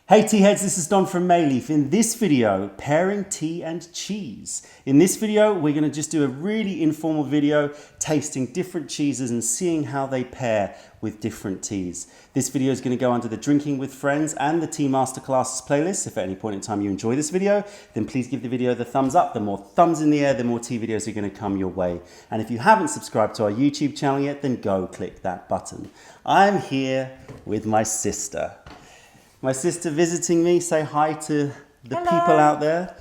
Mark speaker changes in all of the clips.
Speaker 1: Hey tea heads, this is Don from Mayleaf. In this video, pairing tea and cheese. In this video, we're going to just do a really informal video tasting different cheeses and seeing how they pair with different teas. This video is going to go under the Drinking with Friends and the Tea Masterclasses playlist. If at any point in time you enjoy this video, then please give the video the thumbs up. The more thumbs in the air, the more tea videos are going to come your way. And if you haven't subscribed to our YouTube channel yet, then go click that button. I'm here with my sister. My sister visiting me. Say hi to the
Speaker 2: Hello.
Speaker 1: people out there.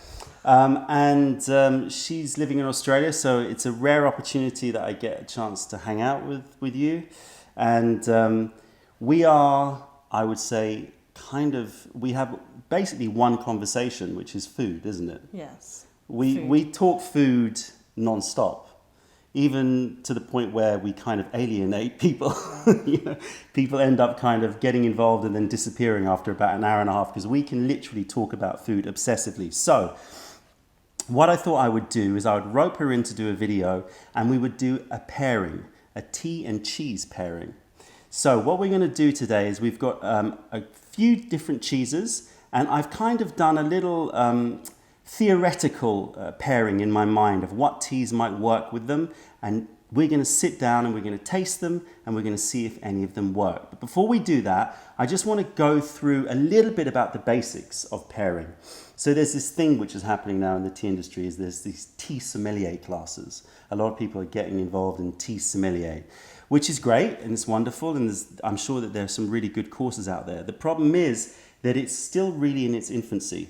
Speaker 1: She's living in Australia, so it's a rare opportunity that I get a chance to hang out with you. And we are, I would say, we have basically one conversation, which is food, isn't it?
Speaker 2: Yes.
Speaker 1: We talk food non-stop. Even to the point where we kind of alienate people. You know, people end up kind of getting involved and then disappearing after about an hour and a half because we can literally talk about food obsessively. So what I thought I would do is I would rope her in to do a video and we would do a pairing, a tea and cheese pairing. So what we're going to do today is we've got a few different cheeses and I've kind of done a little theoretical pairing in my mind of what teas might work with them, and we're going to sit down and we're going to taste them and we're going to see if any of them work. But before we do that, I just want to go through a little bit about the basics of pairing. So there's this thing which is happening now in the tea industry is there's these tea sommelier classes. A lot of people are getting involved in tea sommelier, which is great and it's wonderful, and I'm sure that there are some really good courses out there. The problem is that it's still really in its infancy.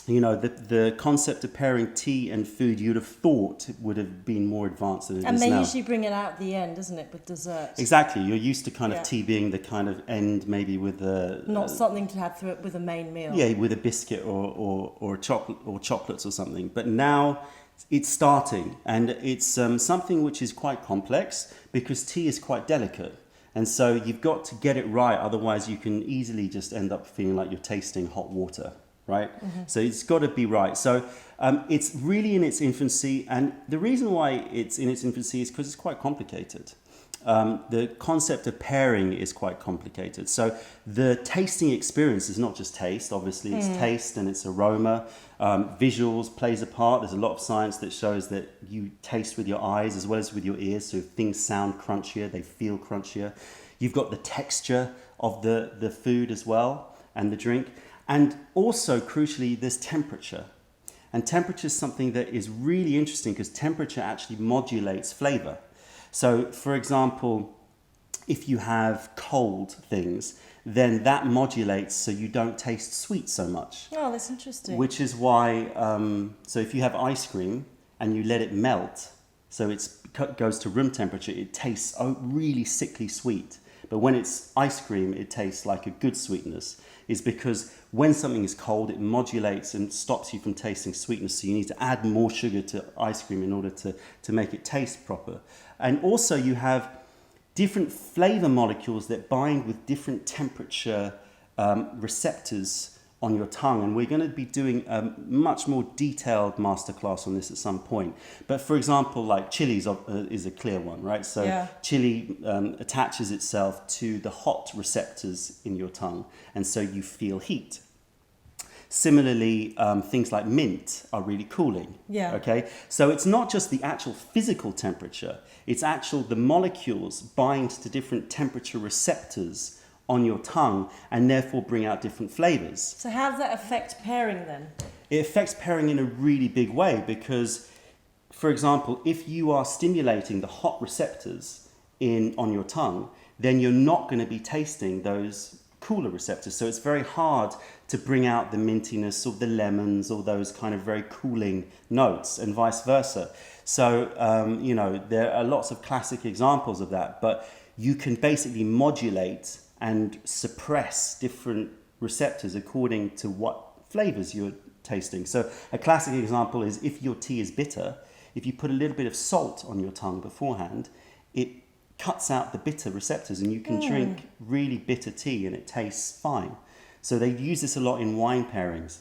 Speaker 1: You know, the concept of pairing tea and food, you'd have thought would have been more advanced than it is now.
Speaker 2: And they usually bring it out at the end, isn't it, with dessert?
Speaker 1: Exactly. You're used to kind of tea being the kind of end, maybe with a...
Speaker 2: Not something to have through it with a main meal.
Speaker 1: Yeah, with a biscuit or chocolate or chocolates or something. But now it's starting, and it's something which is quite complex because tea is quite delicate. And so you've got to get it right, otherwise you can easily just end up feeling like you're tasting hot water. Right? Mm-hmm. So it's got to be right. So it's really in its infancy. And the reason why it's in its infancy is because it's quite complicated. The concept of pairing is quite complicated. So the tasting experience is not just taste. Obviously, it's taste and it's aroma. Visuals plays a part. There's a lot of science that shows that you taste with your eyes as well as with your ears. So if things sound crunchier, they feel crunchier. You've got the texture of the food as well and the drink. And also, crucially, there's temperature. And temperature is something that is really interesting because temperature actually modulates flavor. So, for example, if you have cold things, then that modulates so you don't taste sweet so much.
Speaker 2: Oh, that's interesting.
Speaker 1: Which is why, so if you have ice cream and you let it melt, so it goes to room temperature, it tastes really sickly sweet. But when it's ice cream, it tastes like a good sweetness. Is because when something is cold, it modulates and stops you from tasting sweetness. So you need to add more sugar to ice cream in order to make it taste proper. And also you have different flavor molecules that bind with different temperature receptors on your tongue. And we're going to be doing a much more detailed masterclass on this at some point. But for example, like chilies is a clear one, right? So chili attaches itself to the hot receptors in your tongue. And so you feel heat. Similarly, things like mint are really cooling. Yeah. Okay. So it's not just the actual physical temperature. It's the molecules bind to different temperature receptors on your tongue and therefore bring out different flavors.
Speaker 2: So how does that affect pairing then?
Speaker 1: It affects pairing in a really big way because, for example, if you are stimulating the hot receptors on your tongue, then you're not going to be tasting those cooler receptors. So it's very hard to bring out the mintiness or the lemons or those kind of very cooling notes and vice versa. So, you know, there are lots of classic examples of that, but you can basically modulate and suppress different receptors according to what flavors you're tasting. So a classic example is if your tea is bitter, if you put a little bit of salt on your tongue beforehand, it cuts out the bitter receptors and you can drink really bitter tea and it tastes fine. So they use this a lot in wine pairings,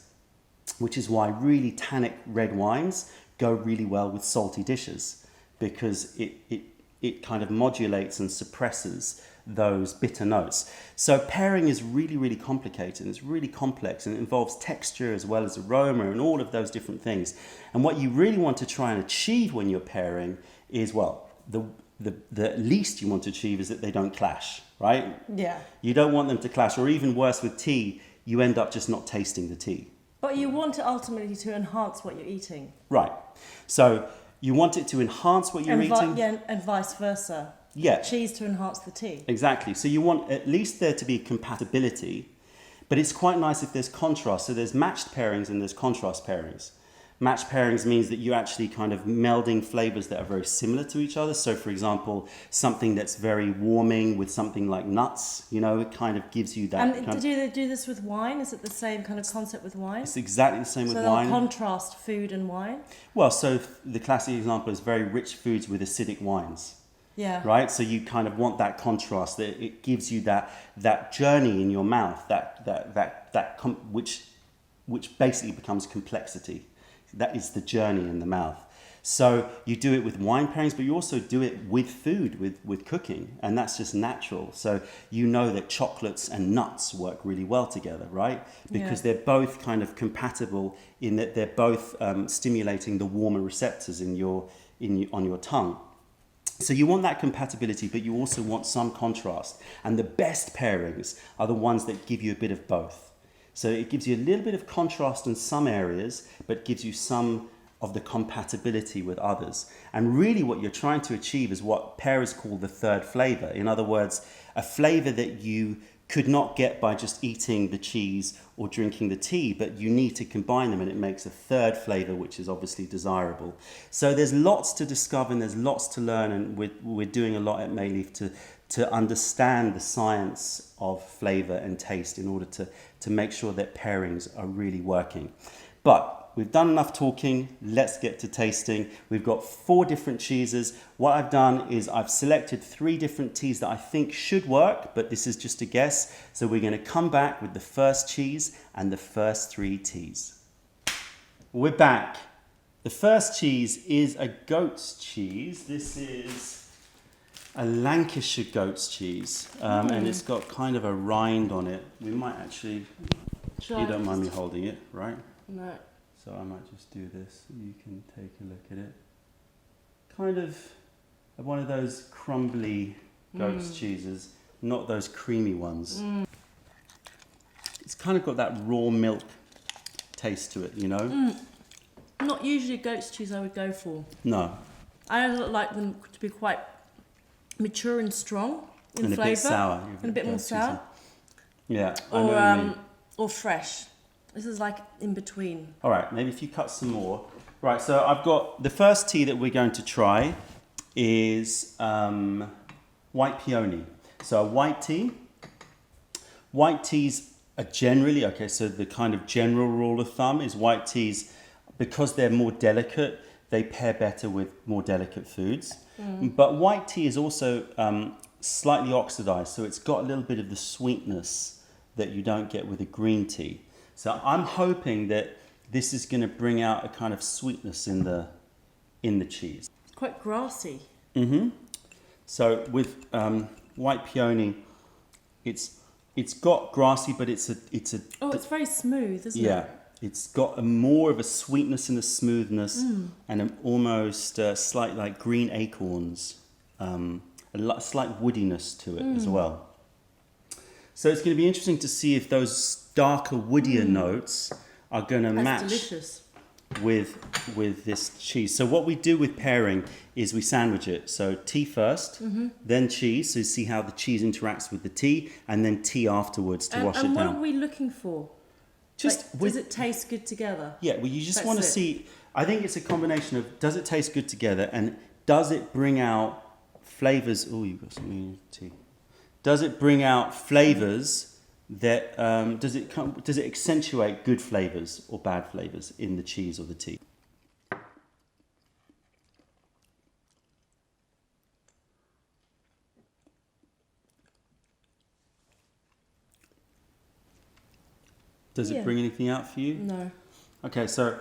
Speaker 1: which is why really tannic red wines go really well with salty dishes because it kind of modulates and suppresses those bitter notes. So pairing is really, really complicated. It's really complex, and it involves texture as well as aroma and all of those different things. And what you really want to try and achieve when you're pairing is, well, the least you want to achieve is that they don't clash, right?
Speaker 2: Yeah.
Speaker 1: You don't want them to clash, or even worse with tea, you end up just not tasting the tea.
Speaker 2: But you want it ultimately to enhance what you're eating.
Speaker 1: Right. So you want it to enhance what you're eating.
Speaker 2: Yeah, and vice versa.
Speaker 1: Yeah.
Speaker 2: Cheese to enhance the tea.
Speaker 1: Exactly. So you want at least there to be compatibility, but it's quite nice if there's contrast. So there's matched pairings and there's contrast pairings. Matched pairings means that you're actually kind of melding flavors that are very similar to each other. So for example, something that's very warming with something like nuts, you know, it kind of gives you that.
Speaker 2: And do they do this with wine? Is it the same kind of concept with wine?
Speaker 1: It's exactly the same with
Speaker 2: So
Speaker 1: wine.
Speaker 2: they'll contrast food and wine?
Speaker 1: Well, so the classic example is very rich foods with acidic wines.
Speaker 2: Yeah.
Speaker 1: Right, so you kind of want that contrast. That it gives you that journey in your mouth, which basically becomes complexity. That is the journey in the mouth. So you do it with wine pairings, but you also do it with food, with cooking, and that's just natural. So you know that chocolates and nuts work really well together, right? Because they're both kind of compatible in that they're both stimulating the warmer receptors on your tongue. So you want that compatibility, but you also want some contrast. And the best pairings are the ones that give you a bit of both. So it gives you a little bit of contrast in some areas, but gives you some of the compatibility with others. And really what you're trying to achieve is what pairers call the third flavor. In other words, a flavor that you could not get by just eating the cheese or drinking the tea, but you need to combine them and it makes a third flavor, which is obviously desirable. So there's lots to discover and there's lots to learn, and we're doing a lot at Mayleaf to understand the science of flavor and taste in order to make sure that pairings are really working. But we've done enough talking, let's get to tasting. We've got 4 different cheeses. What I've done is I've selected 3 different teas that I think should work, but this is just a guess. So we're going to come back with the first cheese and the first 3 teas. We're back. The first cheese is a goat's cheese. This is a Lancashire goat's cheese, and it's got kind of a rind on it. We might actually, you don't mind me holding it, right?
Speaker 2: No.
Speaker 1: So I might just do this. You can take a look at it. Kind of one of those crumbly goat's cheeses, not those creamy ones. It's kind of got that raw milk taste to it, you know?
Speaker 2: Not usually goat's cheese I would go for.
Speaker 1: No.
Speaker 2: I like them to be quite mature and strong in
Speaker 1: And
Speaker 2: flavour.
Speaker 1: a bit sour.
Speaker 2: And a bit more sour.
Speaker 1: Yeah, I know what you mean.
Speaker 2: Or fresh. This is like in between.
Speaker 1: All right, maybe if you cut some more. Right, so I've got the first tea that we're going to try is white peony. So a white tea. White teas are generally, okay, so the kind of general rule of thumb is white teas, because they're more delicate, they pair better with more delicate foods. But white tea is also slightly oxidized, so it's got a little bit of the sweetness that you don't get with a green tea. So I'm hoping that this is going to bring out a kind of sweetness in the cheese.
Speaker 2: It's quite grassy.
Speaker 1: So with white peony, it's got grassy, but it's a
Speaker 2: Oh, it's very smooth, isn't it?
Speaker 1: yeah. It's got more of a sweetness and a smoothness, and an almost slight like green acorns, a slight woodiness to it as well. So it's going to be interesting to see if those darker, woodier notes are going to match
Speaker 2: delicious.
Speaker 1: with this cheese. So what we do with pairing is we sandwich it. So tea first, then cheese, so see how the cheese interacts with the tea, and then tea afterwards to wash it
Speaker 2: And what
Speaker 1: down.
Speaker 2: are we looking for?
Speaker 1: Just
Speaker 2: Does it taste good together?
Speaker 1: Yeah, well, you just
Speaker 2: That's
Speaker 1: want to
Speaker 2: it.
Speaker 1: see. I think it's a combination of does it taste good together and does it bring out flavors. Oh, you've got something in your tea. Does it bring out flavors that does it accentuate good flavors or bad flavors in the cheese or the tea? Does it bring anything out for you?
Speaker 2: No.
Speaker 1: Okay, so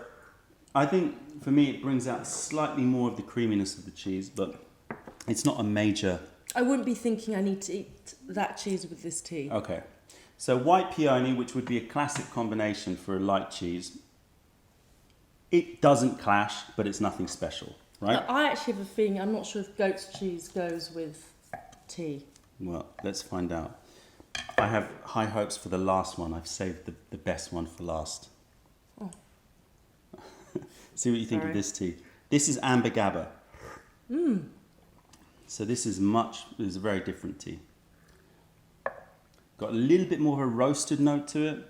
Speaker 1: I think for me it brings out slightly more of the creaminess of the cheese, but it's not a major
Speaker 2: I wouldn't be thinking I need to eat that cheese with this tea.
Speaker 1: Okay. So white peony, which would be a classic combination for a light cheese, it doesn't clash, but it's nothing special, right?
Speaker 2: I actually have a feeling, I'm not sure if goat's cheese goes with tea.
Speaker 1: Well, let's find out. I have high hopes for the last one. I've saved the best one for last.
Speaker 2: Oh.
Speaker 1: See what you think of
Speaker 2: Sorry.
Speaker 1: this tea. This is Amber Gabba. So this is a very different tea. Got a little bit more of a roasted note to it,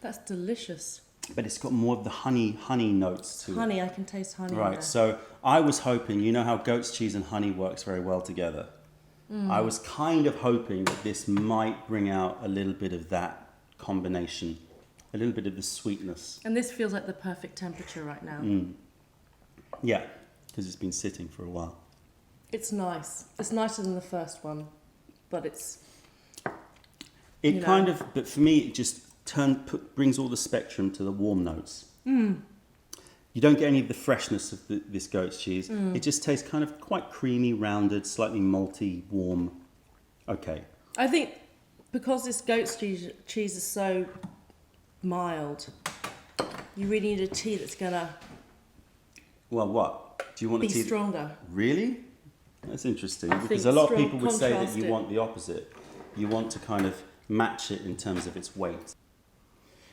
Speaker 2: That's delicious.
Speaker 1: but it's got more of the honey notes to it.
Speaker 2: Honey, I can taste honey in there.
Speaker 1: Right, so I was hoping, you know how goat's cheese and honey works very well together. I was kind of hoping that this might bring out a little bit of that combination, a little bit of the sweetness.
Speaker 2: And this feels like the perfect temperature right now.
Speaker 1: Yeah, because it's been sitting for a while.
Speaker 2: It's nice. It's nicer than the first one, but it's...
Speaker 1: It
Speaker 2: You know.
Speaker 1: kind of, but for me, it just brings all the spectrum to the warm notes. You don't get any of the freshness of this goat's cheese. It just tastes kind of quite creamy, rounded, slightly malty, warm. Okay.
Speaker 2: I think because this goat's cheese is so mild, you really need a tea that's going to
Speaker 1: Well, what? Do you want
Speaker 2: be
Speaker 1: a tea?
Speaker 2: stronger.
Speaker 1: Really? That's interesting, because
Speaker 2: think
Speaker 1: a lot of
Speaker 2: strong
Speaker 1: people would say that
Speaker 2: contrast
Speaker 1: you
Speaker 2: it.
Speaker 1: want the opposite. You want to kind of match it in terms of its weight.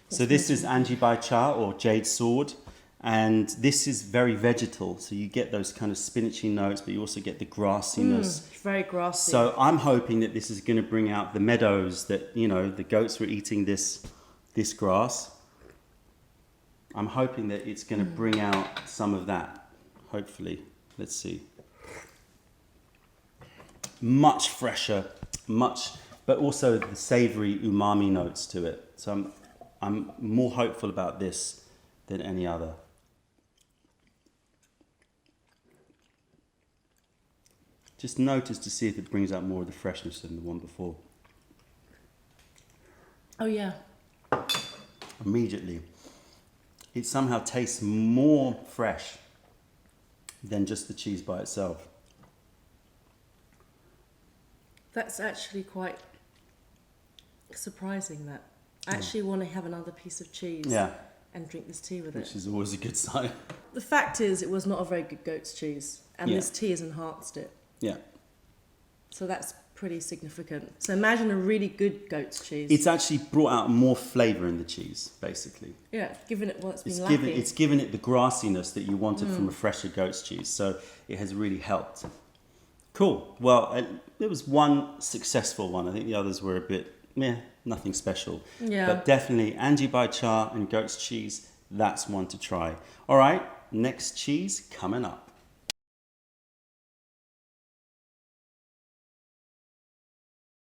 Speaker 1: So this is Anji Bai Cha, or Jade Sword, and this is very vegetal. So you get those kind of spinachy notes, but you also get the grassiness.
Speaker 2: It's very grassy.
Speaker 1: So I'm hoping that this is going to bring out the meadows that, you know, the goats were eating this grass. I'm hoping that it's going to bring out some of that, hopefully. Let's see. Much fresher, but also the savory umami notes to it. So I'm more hopeful about this than any other. Just notice to see if it brings out more of the freshness than the one before.
Speaker 2: Oh, yeah.
Speaker 1: Immediately, it somehow tastes more fresh than just the cheese by itself.
Speaker 2: That's actually quite surprising that. I actually want to have another piece of cheese
Speaker 1: Yeah,
Speaker 2: and drink this tea with
Speaker 1: which
Speaker 2: it.
Speaker 1: is always a good sign.
Speaker 2: The fact is, it was not a very good goat's cheese, and
Speaker 1: Yeah.
Speaker 2: this tea has enhanced it.
Speaker 1: Yeah.
Speaker 2: So that's pretty significant. So imagine a really good goat's cheese.
Speaker 1: It's actually brought out more flavour in the cheese, basically.
Speaker 2: Yeah, given it what's been
Speaker 1: It's
Speaker 2: lacking.
Speaker 1: given it the grassiness that you wanted from a fresher goat's cheese, so it has really helped. Cool. Well, there was one successful one. I think the others were a bit, nothing special.
Speaker 2: Yeah.
Speaker 1: But definitely Anji Bai Cha and goat's cheese, that's one to try. All right, next cheese coming up.